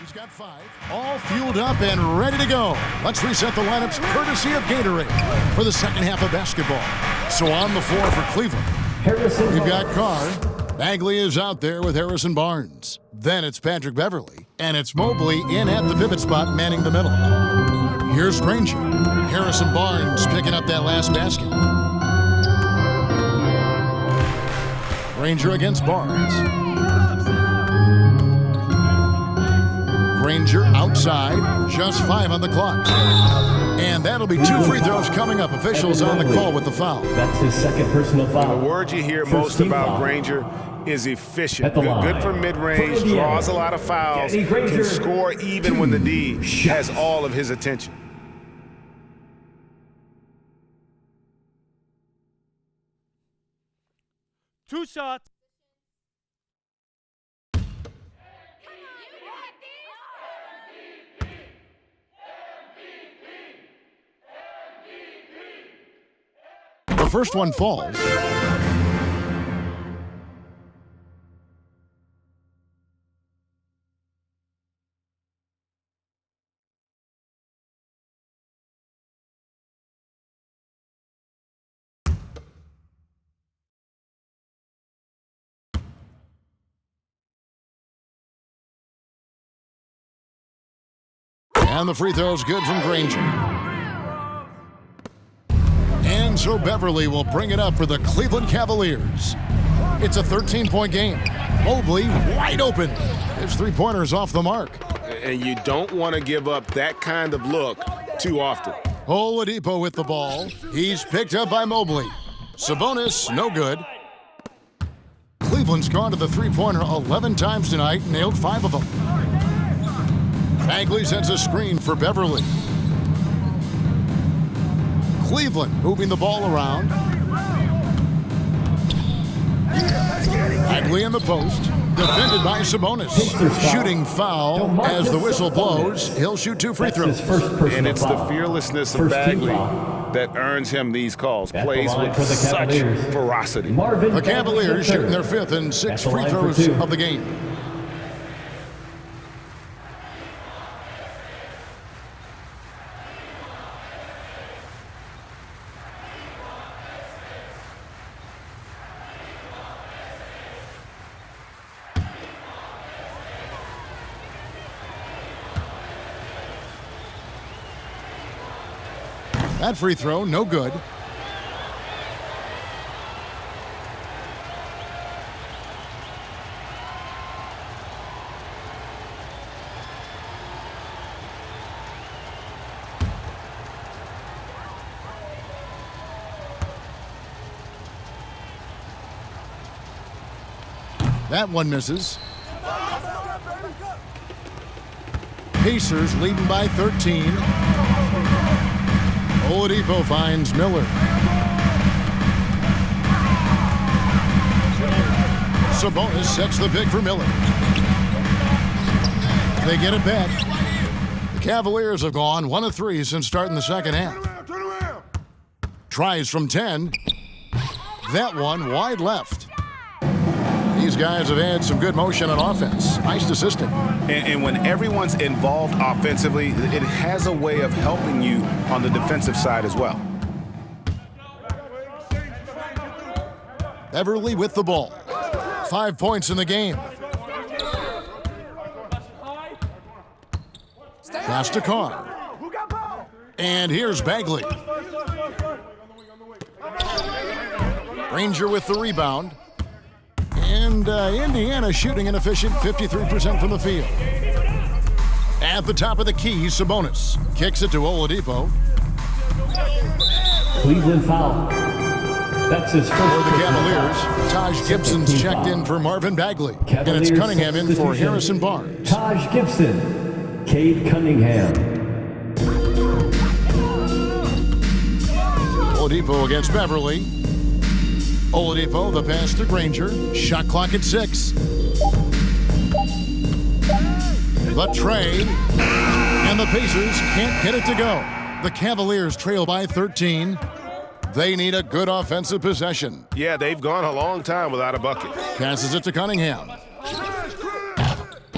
He's got 5. All fueled up and ready to go. Let's reset the lineups courtesy of Gatorade for the second half of basketball. So on the floor for Cleveland, we've got Carr. Bagley is out there with Harrison Barnes. Then it's Patrick Beverly. And it's Mobley in at the pivot spot, manning the middle. Here's Granger. Harrison Barnes picking up that last basket. Granger against Barnes. Granger outside, just 5 on the clock. And that'll be 2 free throws coming up. Officials on the call with the foul. That's his second personal foul. The word you hear most about Granger is efficient. Good from mid-range, draws a lot of fouls, can score even when the D has all of his attention. Two shots. The first one falls. And the free throw is good from Granger. And so Beverly will bring it up for the Cleveland Cavaliers. It's a 13-point game. Mobley wide open. His three-pointer's off the mark. And you don't want to give up that kind of look too often. Oladipo with the ball. He's picked up by Mobley. Sabonis, no good. Cleveland's gone to the three-pointer 11 times tonight, nailed 5 of them. Bagley sends a screen for Beverly. Cleveland moving the ball around. Bagley in the post. Defended by Sabonis. Shooting foul as the whistle blows. He'll shoot 2 free throws. And it's the fearlessness of Bagley that earns him these calls. Plays with such ferocity. The Cavaliers shooting their 5th and 6th free throws of the game. That free throw, no good. That one misses. Pacers leading by 13. Oladipo finds Miller. Sabonis sets the pick for Miller. They get it back. The Cavaliers have gone 1 of 3 since starting the second half. Tries from 10. That one wide left. These guys have had some good motion on offense. Nice assisting. And when everyone's involved offensively, it has a way of helping you on the defensive side as well. Beverly with the ball. 5 points in the game. Pass to Carr. And here's Bagley. Granger with the rebound. And Indiana shooting an efficient 53% from the field. At the top of the key, Sabonis kicks it to Oladipo. Cleveland foul. That's his first. For the Cavaliers, Taj Gibson's checked in for Marvin Bagley. And it's Cunningham in for Harrison Barnes. Taj Gibson, Cade Cunningham. Oladipo against Beverly. Oladipo, the pass to Granger. Shot clock at 6. The trade. And the Pacers can't get it to go. The Cavaliers trail by 13. They need a good offensive possession. Yeah, they've gone a long time without a bucket. Passes it to Cunningham.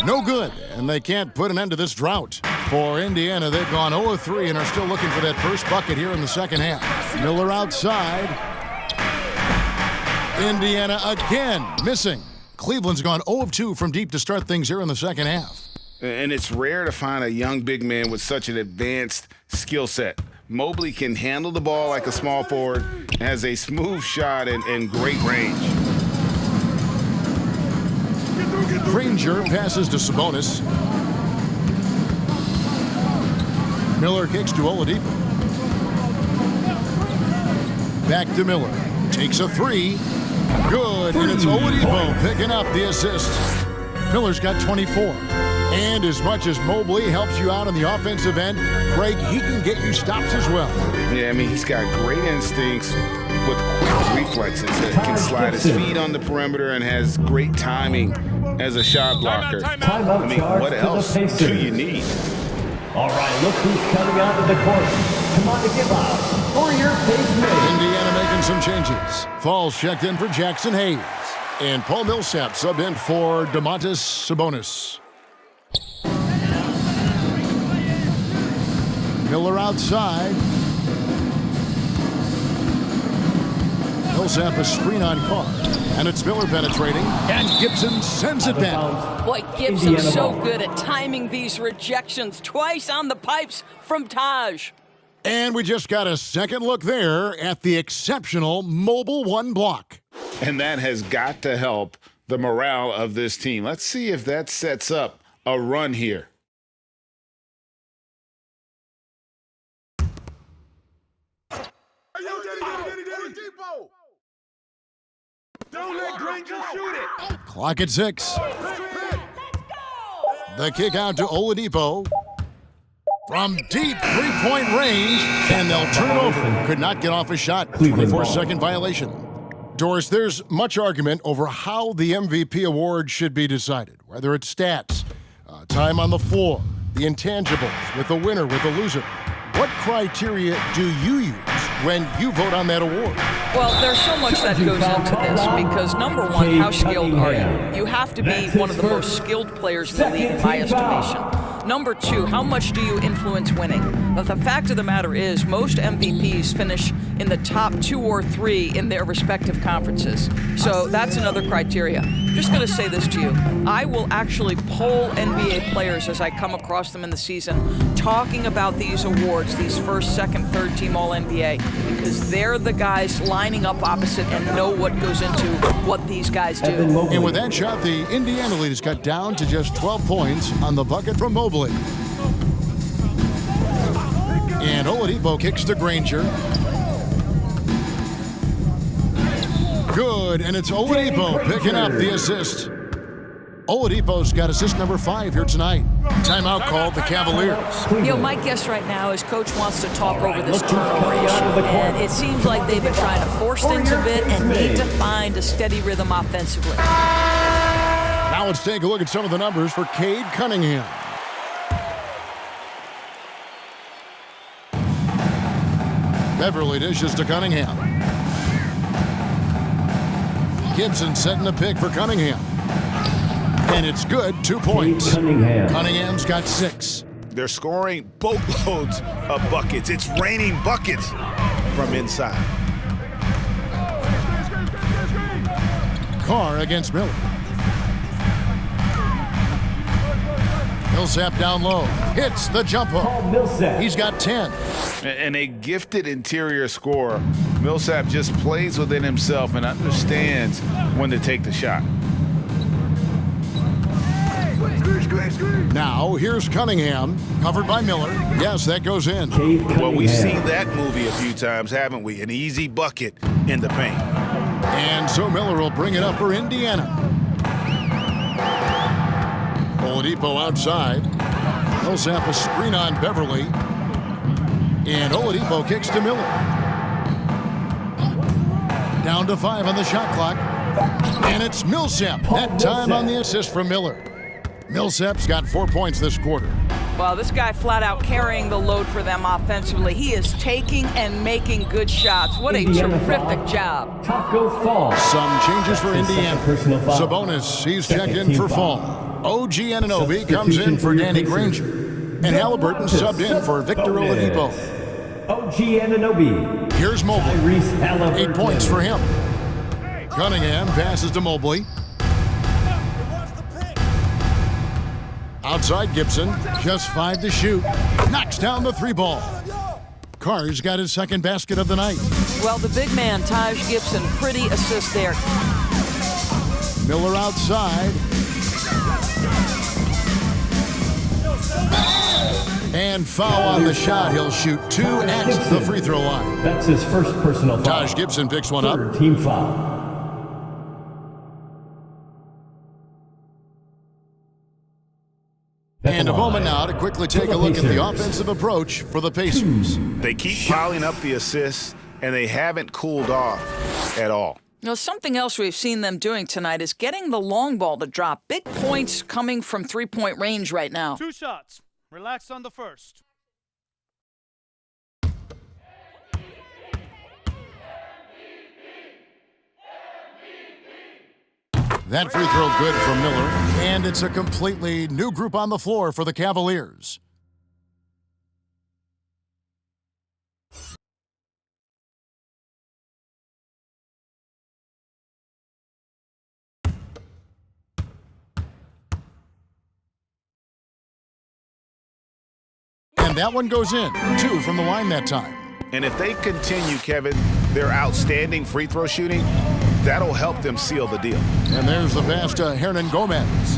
No good, and they can't put an end to this drought. For Indiana, they've gone 0-3 and are still looking for that first bucket here in the second half. Miller outside. Indiana again missing. Cleveland's gone 0-2 from deep to start things here in the second half. And it's rare to find a young big man with such an advanced skill set. Mobley can handle the ball like a small forward, has a smooth shot and great range. Granger passes to Sabonis. Miller kicks to Oladipo. Back to Miller. Takes a three. Good, and it's Oladipo picking up the assist. Miller's got 24. And as much as Mobley helps you out on the offensive end, Craig, he can get you stops as well. Yeah, I mean, he's got great instincts with quick reflexes. Can slide his feet on the perimeter and has great timing as a shot blocker. I mean, what else do you need? All right, look who's coming out of the court. Come on to give out for your base man. Indiana making some changes. Falls checked in for Jackson Hayes. And Paul Millsap subbed in for Domantas Sabonis. Miller outside. Millsap a screen on Carr. And it's Miller penetrating. And Gibson sends it down. Boy, Gibson's so good at timing these rejections. Twice on the pipes from Taj. And we just got a second look there at the exceptional Mobile One block. And that has got to help the morale of this team. Let's see if that sets up a run here. Don't let Granger shoot it. Clock at 6. The kick out to Oladipo. From deep three-point range, and they'll turn it over. Could not get off a shot. 24-second violation. Doris, there's much argument over how the MVP award should be decided, whether it's stats, time on the floor, the intangibles, with the winner, with the loser. What criteria do you use when you vote on that award? Well, there's so much that goes into this because, number one, how skilled are you? You have to be one of the most skilled players in the league, in my estimation. Number two, how much do you influence winning? But the fact of the matter is, most MVPs finish in the top 2 or 3 in their respective conferences. So that's another criteria. I'm just going to say this to you. I will actually poll NBA players as I come across them in the season, talking about these awards, these first, second, third team All-NBA, because they're the guys lining up opposite and know what goes into what these guys do. And with that shot, the Indiana lead has got down to just 12 points on the bucket from Mobley. And Oladipo kicks to Granger. Good, and it's Oladipo picking up the assist. Oladipo's got assist number 5 here tonight. Timeout called the Cavaliers. You know, my guess right now is Coach wants to talk over this turnover issue, and it seems like they've been trying to force things a bit and need to find a steady rhythm offensively. Now let's take a look at some of the numbers for Cade Cunningham. Beverly dishes to Cunningham. Gibson setting the pick for Cunningham. And it's good, 2 points. Cunningham's got 6. They're scoring boatloads of buckets. It's raining buckets from inside. Carr against Miller. Millsap down low. Hits the jumper. He's got 10. And a gifted interior scorer. Millsap just plays within himself and understands when to take the shot. Now, here's Cunningham, covered by Miller. Yes, that goes in. Well, we've seen that movie a few times, haven't we? An easy bucket in the paint. And so Miller will bring it up for Indiana. Oladipo outside. Millsap a screen on Beverly. And Oladipo kicks to Miller. Down to 5 on the shot clock. And it's Millsap. That time on the assist from Miller. Millsap's got 4 points this quarter. Well, this guy flat out carrying the load for them offensively. He is taking and making good shots. What a terrific job. Taco Fall. Some changes for Indiana. Sabonis, he's checked in for Fall. OG Anunoby comes in for Danny Granger. And Halliburton subbed in for Victor Oladipo. OG Anunoby. Here's Mobley. 8 points for him. Cunningham passes to Mobley. Outside Gibson, just 5 to shoot. Knocks down the 3-ball. Carr's got his second basket of the night. Well, the big man, Taj Gibson, pretty assist there. Miller outside. And foul on the shot. He'll shoot 2 at the free throw line. That's his first personal foul. Taj Gibson picks one up. Third team foul. And a moment now to quickly take a look at the offensive approach for the Pacers. They keep piling up the assists, and they haven't cooled off at all. Now, something else we've seen them doing tonight is getting the long ball to drop. Big points coming from three-point range right now. 2 shots. Relax on the first. That free throw good for Miller, and it's a completely new group on the floor for the Cavaliers. And that one goes in. 2 from the line that time. And if they continue, Kevin, their outstanding free throw shooting, that'll help them seal the deal. And there's the pass to Hernan Gomez.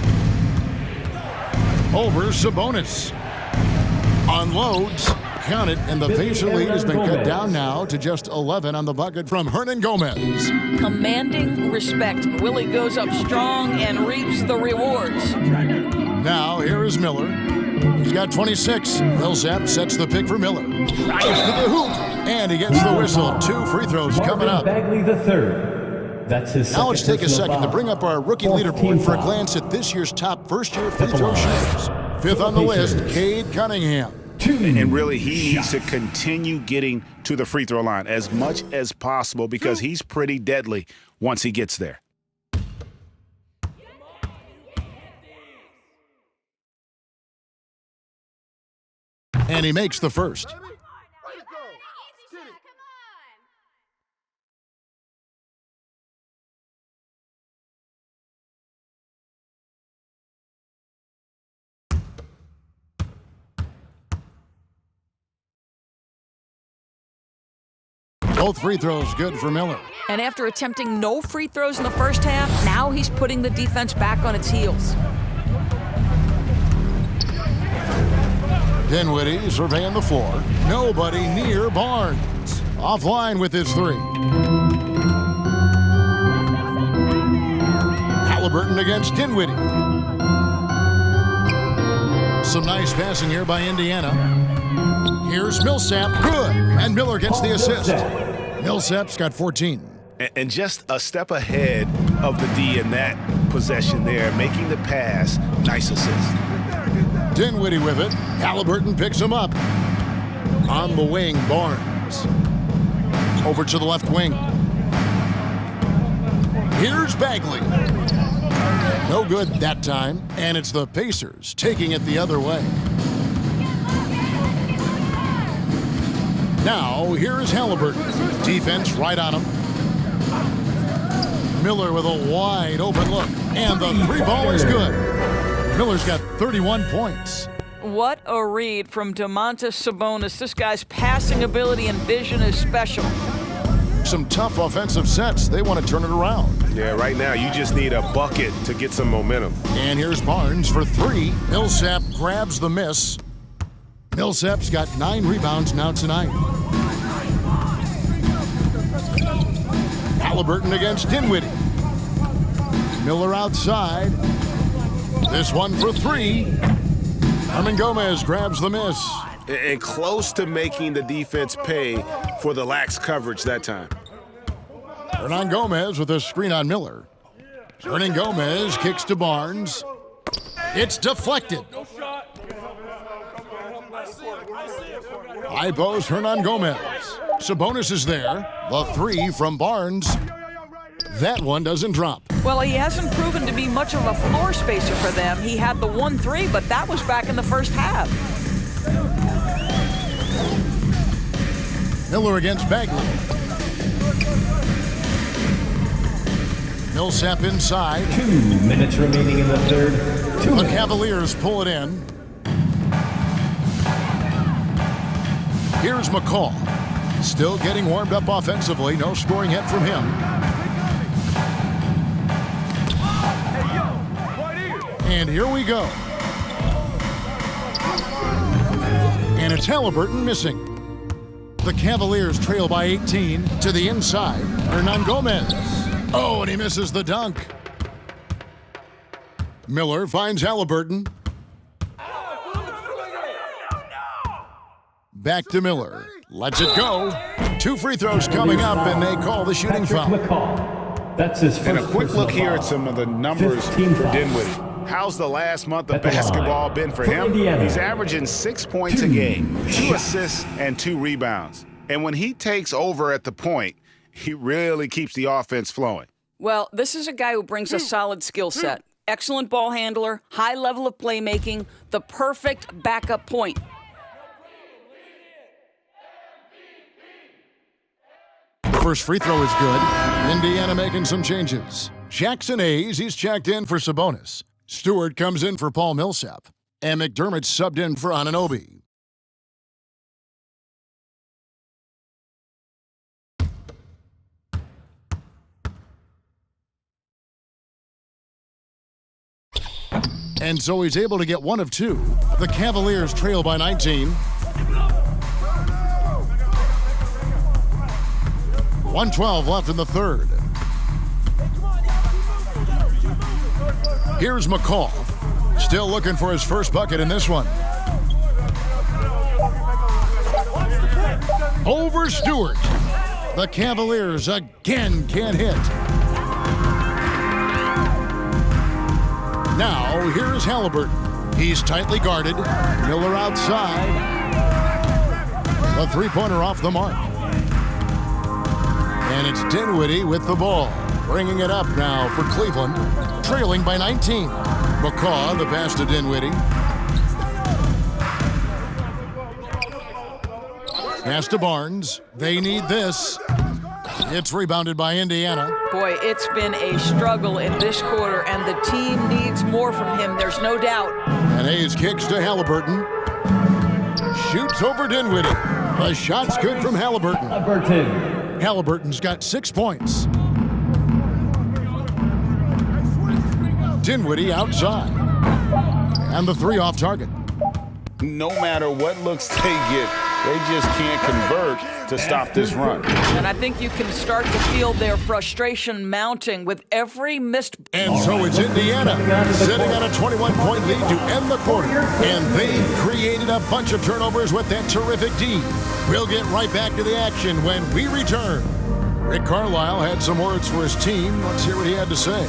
Over Sabonis. Unloads. Count it, and the Pacer lead has been cut down now to just 11 on the bucket from Hernan Gomez. Commanding respect. Willie goes up strong and reaps the rewards. Now, here is Miller. He's got 26. Millsap sets the pick for Miller. Drives to the hoop, and he gets the whistle. 2 free throws coming up. Bagley the third. That's his now let's take a second to bring up our rookie leaderboard for a foul. glance at this year's top first-year free throw shooters. 5th on the list, Cade Cunningham. And really, he needs to continue getting to the free throw line as much as possible because he's pretty deadly once he gets there. And he makes the first. Both free throws good for Miller. And after attempting no free throws in the first half, now he's putting the defense back on its heels. Dinwiddie surveying the floor. Nobody near Barnes. Offline with his 3. Halliburton against Dinwiddie. Some nice passing here by Indiana. Here's Millsap. Good. And Miller gets the assist. Millsap's got 14. And just a step ahead of the D in that possession there, making the pass. Nice assist. Dinwiddie with it. Halliburton picks him up. On the wing, Barnes. Over to the left wing. Here's Bagley. No good that time. And it's the Pacers taking it the other way. Now, here is Halliburton. Defense right on him. Miller with a wide open look. And the 3-ball is good. Miller's got 31 points. What a read from Domantas Sabonis. This guy's passing ability and vision is special. Some tough offensive sets. They want to turn it around. Yeah, right now you just need a bucket to get some momentum. And here's Barnes for 3. Millsap grabs the miss. Millsap's got 9 rebounds now tonight. Halliburton against Dinwiddie. Miller outside. This one for 3. Hernan Gomez grabs the miss. And close to making the defense pay for the lax coverage that time. Hernan Gomez with a screen on Miller. Hernan Gomez kicks to Barnes. It's deflected. High post, Hernan Gomez. Sabonis is there. The 3 from Barnes. That one doesn't drop. Well, he hasn't proven to be much of a floor spacer for them. He had the 1-3, but that was back in the first half. Miller against Bagley. Millsap inside. 2 minutes remaining in the third. The Cavaliers pull it in. Here's McCall. Still getting warmed up offensively. No scoring hit from him. And here we go. And it's Halliburton missing. The Cavaliers trail by 18 to the inside. Hernan Gomez. Oh, and he misses the dunk. Miller finds Halliburton. Back to Miller. Lets it go. 2 free throws coming up, and they call the shooting foul. That's his first. And a quick look here at some of the numbers for Dinwiddie. How's the last month of basketball been for him? He's averaging 6 points a game, 2 assists, and 2 rebounds. And when he takes over at the point, he really keeps the offense flowing. Well, this is a guy who brings a solid skill set. Excellent ball handler, high level of playmaking, the perfect backup point. The first free throw is good. Indiana making some changes. Jackson Hayes, he's checked in for Sabonis. Stewart comes in for Paul Millsap. And McDermott subbed in for Anunoby. And so he's able to get 1 of 2. The Cavaliers trail by 19. 1:12 left in the third. Here's McCall. Still looking for his first bucket in this one. Over Stewart. The Cavaliers again can't hit. Now, here's Halliburton. He's tightly guarded. Miller outside. The three-pointer off the mark. And it's Dinwiddie with the ball. Bringing it up now for Cleveland. Trailing by 19. McCaw, the pass to Dinwiddie. Pass to Barnes. They need this. It's rebounded by Indiana. Boy, it's been a struggle in this quarter, and the team needs more from him, there's no doubt. And Hayes kicks to Halliburton. Shoots over Dinwiddie. The shot's good from Halliburton. Halliburton's got 6 points. Dinwiddie outside. And the 3 off target. No matter what looks they get, they just can't convert to stop this run. And I think you can start to feel their frustration mounting with every missed. And so it's Indiana sitting on a 21-point lead to end the quarter. And they've created a bunch of turnovers with that terrific D. We'll get right back to the action when we return. Rick Carlisle had some words for his team. Let's hear what he had to say.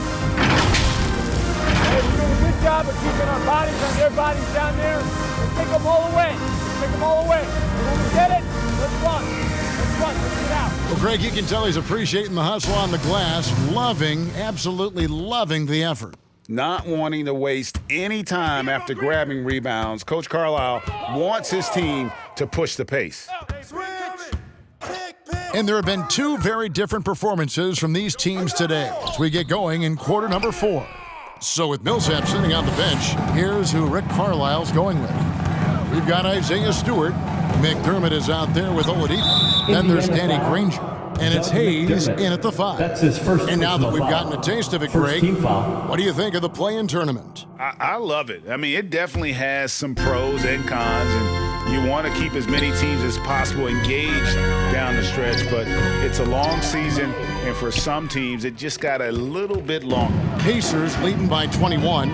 Hey, we're doing a good job of keeping our bodies on their bodies down there. Let's take them all away. Let's take them all away. When we get it, let's run. Let's run. Let's get out. Well, Greg, you can tell he's appreciating the hustle on the glass. Absolutely loving the effort. Not wanting to waste any time after grabbing rebounds. Coach Carlisle wants his team to push the pace. And there have been 2 very different performances from these teams today as we get going in quarter number 4. So with Millsap sitting on the bench, here's who Rick Carlisle's going with. We've got Isaiah Stewart. McDermott is out there with Oladipo. Then there's Danny Granger. And it's Hayes in at the 5. That's his first. And now that we've gotten a taste of it, Greg, what do you think of the play-in tournament? I love it. I mean, it definitely has some pros and cons, and you want to keep as many teams as possible engaged down the stretch, but it's a long season, and for some teams, it just got a little bit longer. Pacers leading by 21.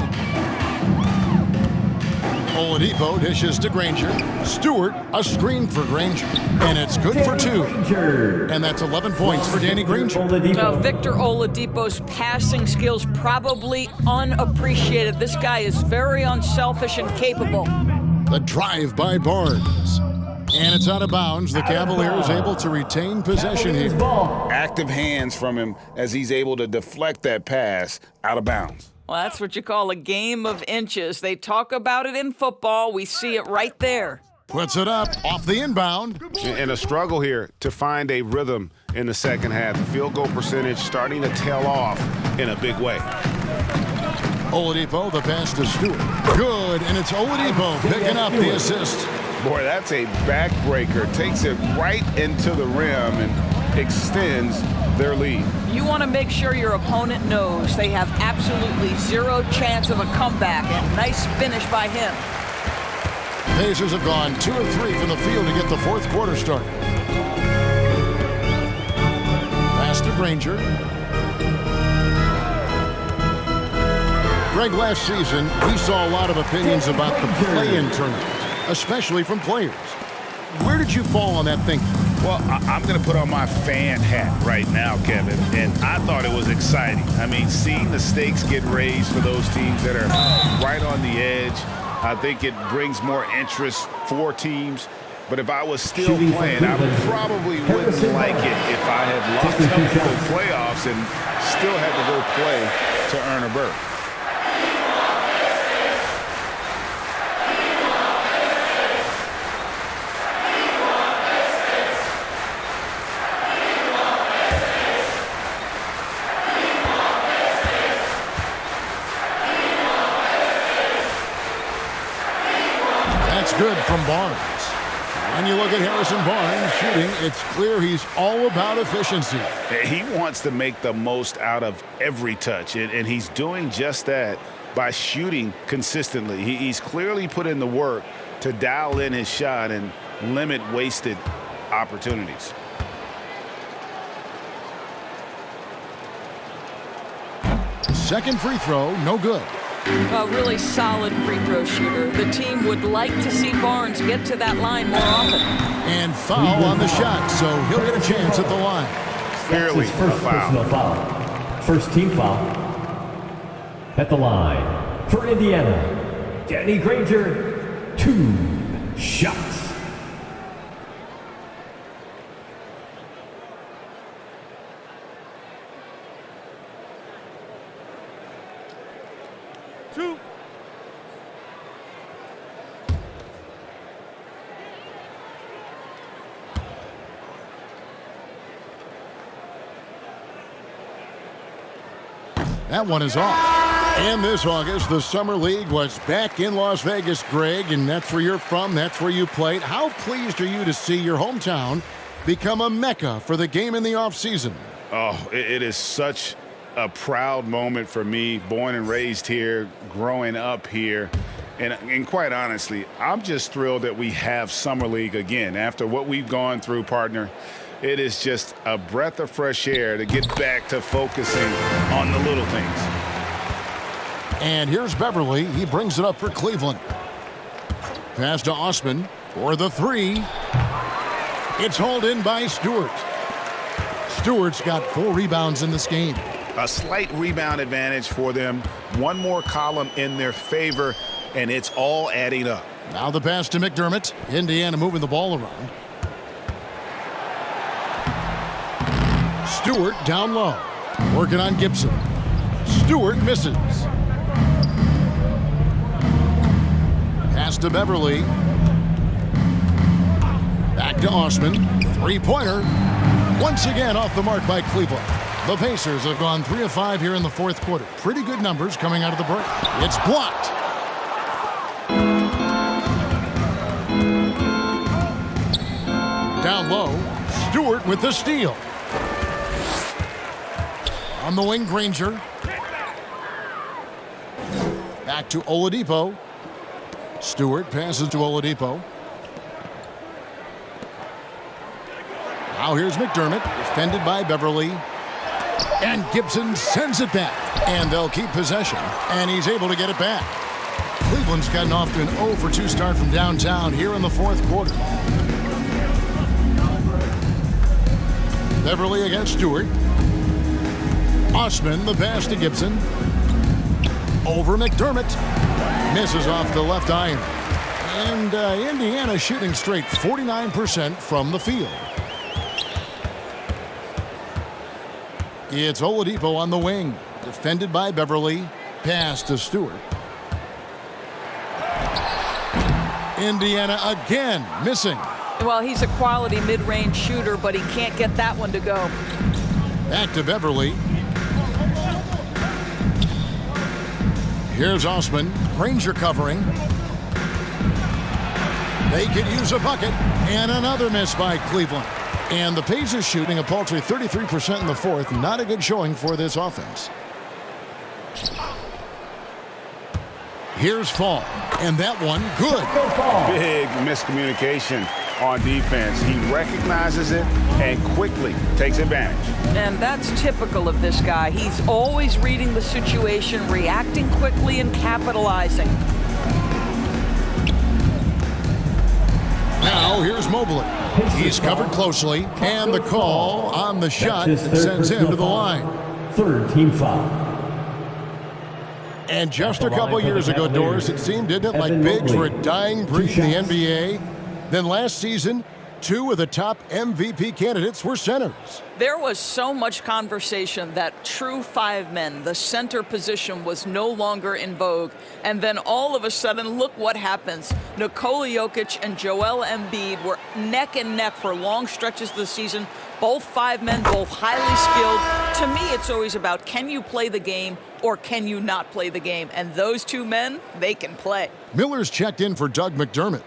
Oladipo dishes to Granger. Stewart, a screen for Granger. And it's good for 2. And that's 11 points for Danny Granger. Victor Oladipo's passing skills probably unappreciated. This guy is very unselfish and capable. The drive by Barnes. And it's out of bounds. The Cavaliers able to retain possession here. Active hands from him as he's able to deflect that pass out of bounds. Well, that's what you call a game of inches. They talk about it in football. We see it right there. Puts it up off the inbound. And a struggle here to find a rhythm in the second half. The field goal percentage starting to tail off in a big way. Oladipo, the pass to Stewart. Good, and it's Oladipo picking up the assist. Boy, that's a backbreaker. Takes it right into the rim and extends their lead. You want to make sure your opponent knows they have absolutely zero chance of a comeback, and nice finish by him. Pacers have gone 2 of 3 from the field to get the fourth quarter started. Pass to Granger. Greg, last season, we saw a lot of opinions about the play-in tournament, especially from players. Where did you fall on that thinking? Well, I'm going to put on my fan hat right now, Kevin, and I thought it was exciting. I mean, seeing the stakes get raised for those teams that are right on the edge, I think it brings more interest for teams. But if I was still playing, I probably wouldn't like it if I had locked up for the playoffs and still had to go play to earn a berth. That's good from Barnes. When you look at Harrison Barnes shooting, it's clear he's all about efficiency. He wants to make the most out of every touch, and he's doing just that by shooting consistently. He's clearly put in the work to dial in his shot and limit wasted opportunities. Second free throw, no good. A really solid free throw shooter. The team would like to see Barnes get to that line more often. And foul on the shot, so he'll get a chance at the line. Clearly first personal foul. First team foul. At the line for Indiana, Danny Granger, 2 shots. That one is off. And this August, the Summer League was back in Las Vegas, Greg, and that's where you're from, that's where you played. How pleased are you to see your hometown become a mecca for the game in the offseason? Oh, it is such a proud moment for me, born and raised here, growing up here. And quite honestly, I'm just thrilled that we have Summer League again. After what we've gone through, partner, it is just a breath of fresh air to get back to focusing on the little things. And here's Beverly. He brings it up for Cleveland. Pass to Osman for the 3. It's hauled in by Stewart. Stewart's got 4 rebounds in this game. A slight rebound advantage for them. One more column in their favor, and it's all adding up. Now the pass to McDermott. Indiana moving the ball around. Stewart down low. Working on Gibson. Stewart misses. Pass to Beverly. Back to Osman. 3-pointer. Once again off the mark by Cleveland. The Pacers have gone 3 of 5 here in the fourth quarter. Pretty good numbers coming out of the break. It's blocked. Down low. Stewart with the steal. On the wing, Granger. Back to Oladipo. Stewart passes to Oladipo. Now here's McDermott, defended by Beverly. And Gibson sends it back. And they'll keep possession. And he's able to get it back. Cleveland's gotten off to an 0-for-2 start from downtown here in the fourth quarter. Beverly against Stewart. Osman, the pass to Gibson. Over McDermott. Misses off the left iron. And Indiana shooting straight 49% from the field. It's Oladipo on the wing. Defended by Beverly. Pass to Stewart. Indiana again missing. Well, he's a quality mid-range shooter, but he can't get that one to go. Back to Beverly. Here's Osman. Granger covering. They could use a bucket. And another miss by Cleveland. And the Pacers shooting a paltry 33% in the fourth. Not a good showing for this offense. Here's Fall. And that one, good. Big miscommunication on defense. He recognizes it and quickly takes advantage. And that's typical of this guy. He's always reading the situation, reacting quickly, and capitalizing. Now here's Mobley. He's covered closely. And the call on the shot sends him to the line. Third team foul. And just a couple years ago, Doris, it seemed, didn't it, like bigs were a dying breed in the NBA. Then last season, 2 of the top MVP candidates were centers. There was so much conversation that true 5 men, the center position, was no longer in vogue. And then all of a sudden, look what happens. Nikola Jokic and Joel Embiid were neck and neck for long stretches of the season. Both 5 men, both highly skilled. To me, it's always about, can you play the game or can you not play the game? And those 2 men, they can play. Miller's checked in for Doug McDermott.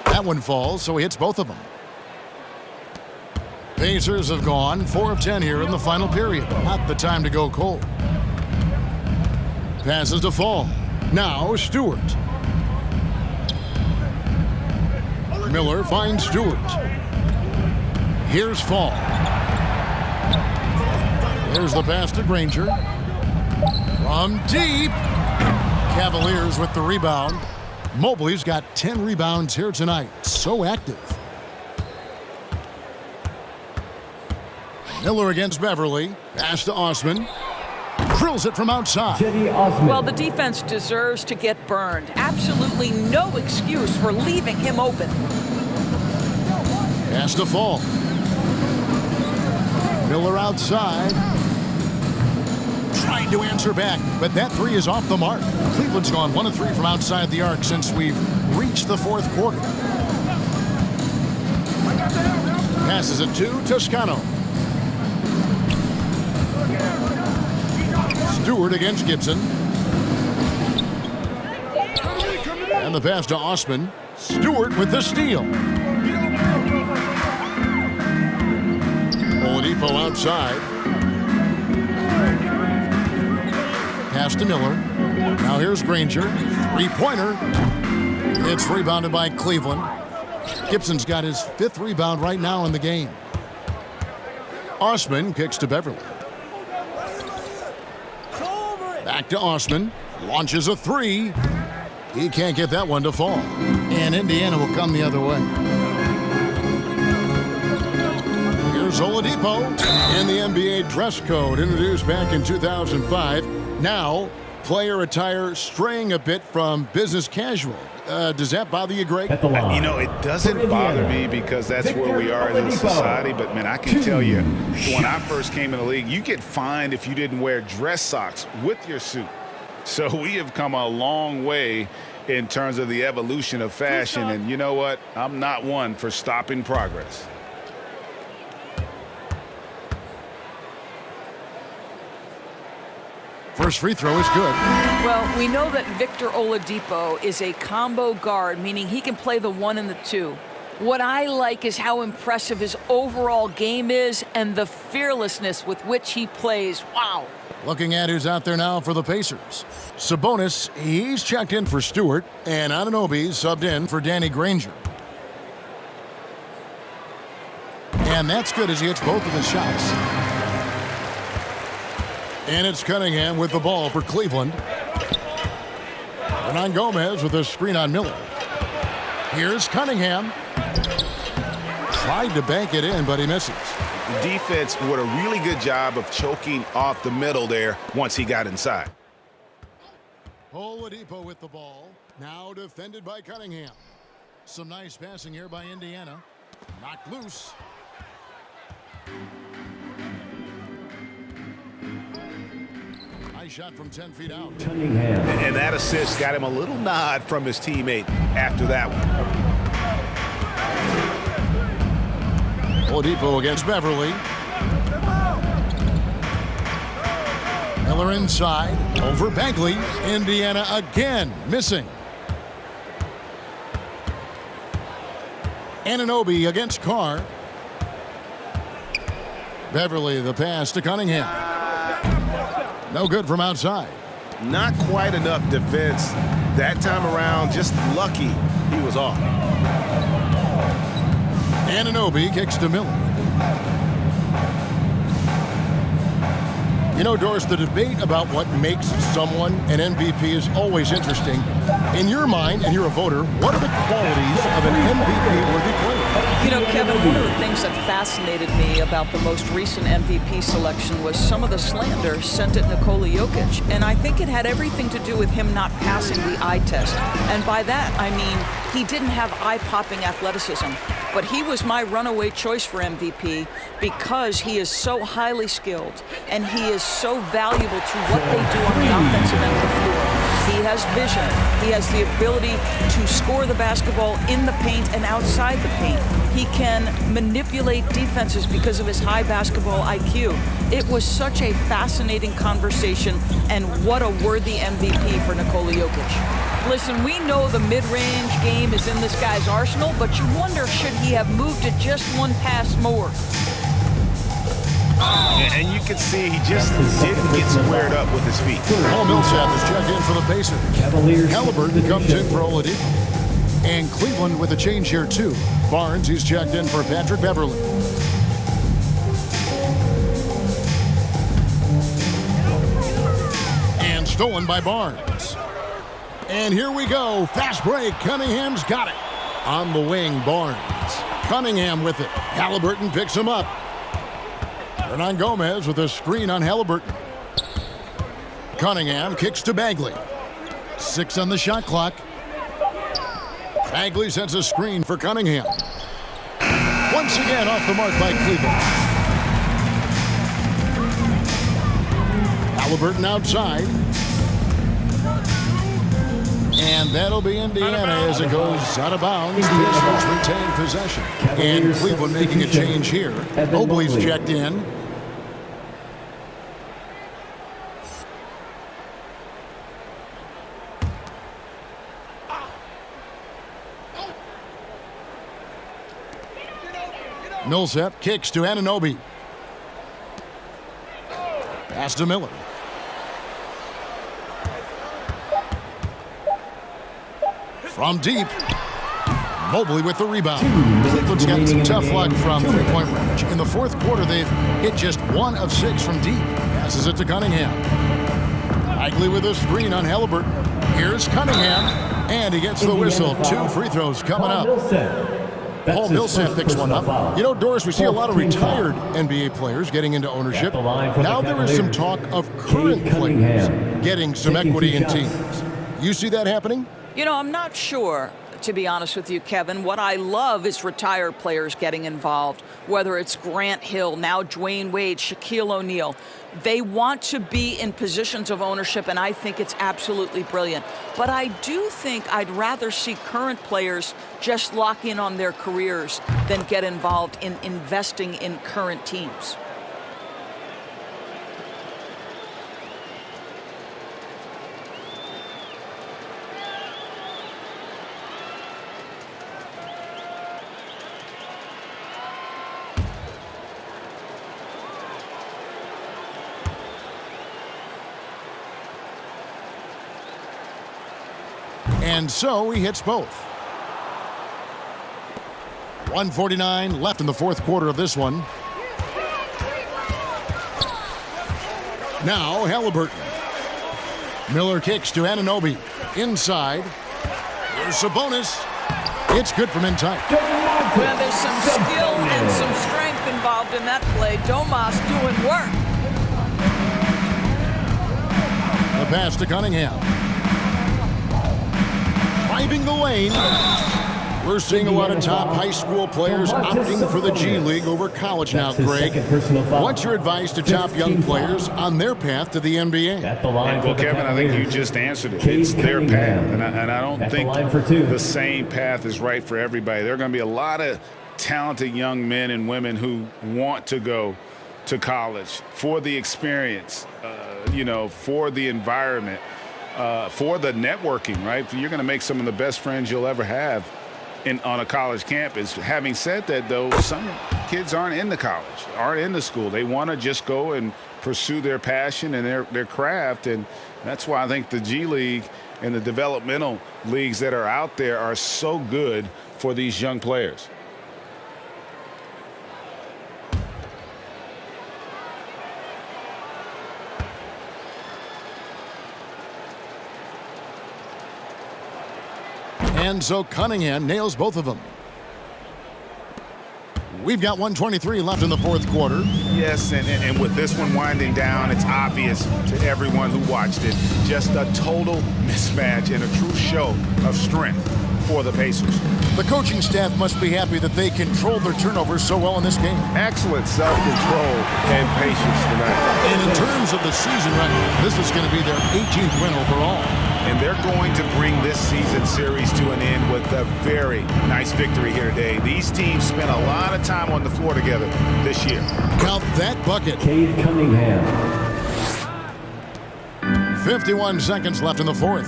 That one falls, so he hits both of them. Pacers have gone 4 of 10 here in the final period. Not the time to go cold. Passes to Fall. Now Stewart. Miller finds Stewart. Here's Fall. There's the pass to Granger. From deep. Cavaliers with the rebound. Mobley's got 10 rebounds here tonight. So active. Miller against Beverly. Pass to Osman. Drills it from outside. Well, the defense deserves to get burned. Absolutely no excuse for leaving him open. Pass to Fall. Miller outside. Trying to answer back, but that 3 is off the mark. Cleveland's gone 1 of 3 from outside the arc since we've reached the 4th quarter. Passes it to Toscano. Stewart against Gibson. And the pass to Osman. Stewart with the steal. Oladipo outside. Pass to Miller. Now here's Granger. 3-pointer. It's rebounded by Cleveland. Gibson's got his 5th rebound right now in the game. Osman kicks to Beverly. Back to Osman. Launches a 3. He can't get that one to fall. And Indiana will come the other way. Here's Oladipo. And the NBA dress code introduced back in 2005. Now, player attire straying a bit from business casual. Does that bother you, Greg? You know, it doesn't bother me because that's where we are as a society. But, man, I can tell you, when I first came in the league, you get fined if you didn't wear dress socks with your suit. So we have come a long way in terms of the evolution of fashion. And you know what? I'm not one for stopping progress. First free throw is good. Well, we know that Victor Oladipo is a combo guard, meaning he can play the 1 and the 2. What I like is how impressive his overall game is and the fearlessness with which he plays. Wow. Looking at who's out there now for the Pacers. Sabonis, he's checked in for Stewart, and Anunoby subbed in for Danny Granger. And that's good as he hits both of his shots. And it's Cunningham with the ball for Cleveland. Hernan Gomez with a screen on Miller. Here's Cunningham. Tried to bank it in, but he misses. The defense did a really good job of choking off the middle there once he got inside. Oladipo with the ball. Now defended by Cunningham. Some nice passing here by Indiana. Knocked loose. Nice shot from 10 feet out. Cunningham. And that assist got him a little nod from his teammate after that one. Oladipo against Beverly. Miller inside. Over Bagley. Indiana again missing. Anunoby against Carr. Beverly the pass to Cunningham. No good from outside. Not quite enough defense that time around. Just lucky he was off. Anunoby kicks to Miller. You know, Doris, the debate about what makes someone an MVP is always interesting. In your mind, and you're a voter, what are the qualities of an MVP-worthy player? You know, Kevin, one of the things that fascinated me about the most recent MVP selection was some of the slander sent at Nikola Jokic. And I think it had everything to do with him not passing the eye test. And by that, I mean he didn't have eye-popping athleticism. But he was my runaway choice for MVP because he is so highly skilled and he is so valuable to what they do on the offensive end of the floor. He has vision. He has the ability to score the basketball in the paint and outside the paint. He can manipulate defenses because of his high basketball IQ. It was such a fascinating conversation, and what a worthy MVP for Nikola Jokic. Listen, we know the mid-range game is in this guy's arsenal, but you wonder, should he have moved it just one pass more? And you can see he just didn't get squared up with his feet. Paul Millsap is checked in for the Pacers. Halliburton comes in for Oladipo. And Cleveland with a change here, too. Barnes, he's checked in for Patrick Beverly. And stolen by Barnes. And here we go. Fast break. Cunningham's got it. On the wing, Barnes. Cunningham with it. Halliburton picks him up. Hernan Gomez with a screen on Halliburton. Cunningham kicks to Bagley. 6 on the shot clock. Bagley sets a screen for Cunningham. Once again off the mark by Cleveland. Halliburton outside. And that'll be Indiana as it goes out of bounds. Pistons retain possession. And Cleveland making a change here. Mobley's checked in. Millsap kicks to Anunoby. Pass to Miller. From deep. Mobley with the rebound. Cleveland's got some tough luck from three-point range. In the fourth quarter, they've hit just 1 of 6 from deep. Passes it to Cunningham. Bagley with a screen on Halliburton. Here's Cunningham. And he gets the whistle. 2 free throws coming up. Paul Millsap picks one up. You know, Doris, we see a lot of retired NBA players getting into ownership. Now there is some talk of current players getting some equity in teams. You see that happening? You know, I'm not sure, to be honest with you, Kevin. What I love is retired players getting involved, whether it's Grant Hill, now Dwayne Wade, Shaquille O'Neal. They want to be in positions of ownership, and I think it's absolutely brilliant. But I do think I'd rather see current players just lock in on their careers than get involved in investing in current teams. And so he hits both. 1:49 left in the fourth quarter of this one. Now Halliburton. Miller kicks to Anunoby. Inside. Here's Sabonis. It's good from in tight. Well, there's some skill and some strength involved in that play. Domas doing work. The pass to Cunningham. Driving the lane. We're seeing a lot of top high school players opting for the G League over college now, Greg. What's your advice to top young players on their path to the NBA? Well, Kevin, I think you just answered it. It's their path, and I don't think the same path is right for everybody. There are going to be a lot of talented young men and women who want to go to college for the experience, for the environment, for the networking, right? You're going to make some of the best friends you'll ever have on a college campus. Having said that, though, some kids aren't in the college, aren't in the school. They want to just go and pursue their passion and their craft, and that's why I think the G League and the developmental leagues that are out there are so good for these young players. And so Cunningham nails both of them. We've got 1:23 left in the fourth quarter. Yes, and with this one winding down, it's obvious to everyone who watched it. Just a total mismatch and a true show of strength for the Pacers. The coaching staff must be happy that they controlled their turnovers so well in this game. Excellent self-control and patience tonight. And in terms of the season record, this is going to be their 18th win overall. And they're going to bring this season series to an end with a very nice victory here today. These teams spent a lot of time on the floor together this year. Count that bucket. Cade Cunningham. 51 seconds left in the fourth.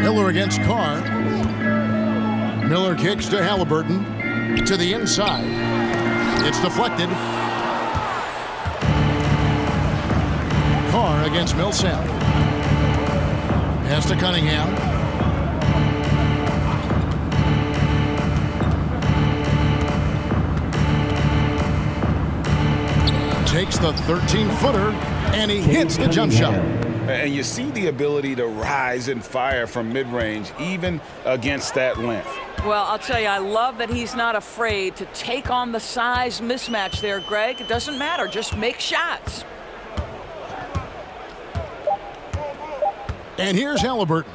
Miller against Carr. Miller kicks to Halliburton. To the inside. It's deflected. Carr against Millsap. Pass to Cunningham. Takes the 13-footer, and he hits the jump shot. And you see the ability to rise and fire from mid-range, even against that length. Well, I'll tell you, I love that he's not afraid to take on the size mismatch there, Greg. It doesn't matter. Just make shots. And here's Halliburton.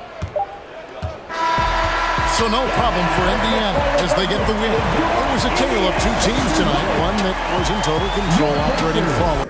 So no problem for Indiana as they get the win. It was a tale of two teams tonight, one that was in total control operating forward.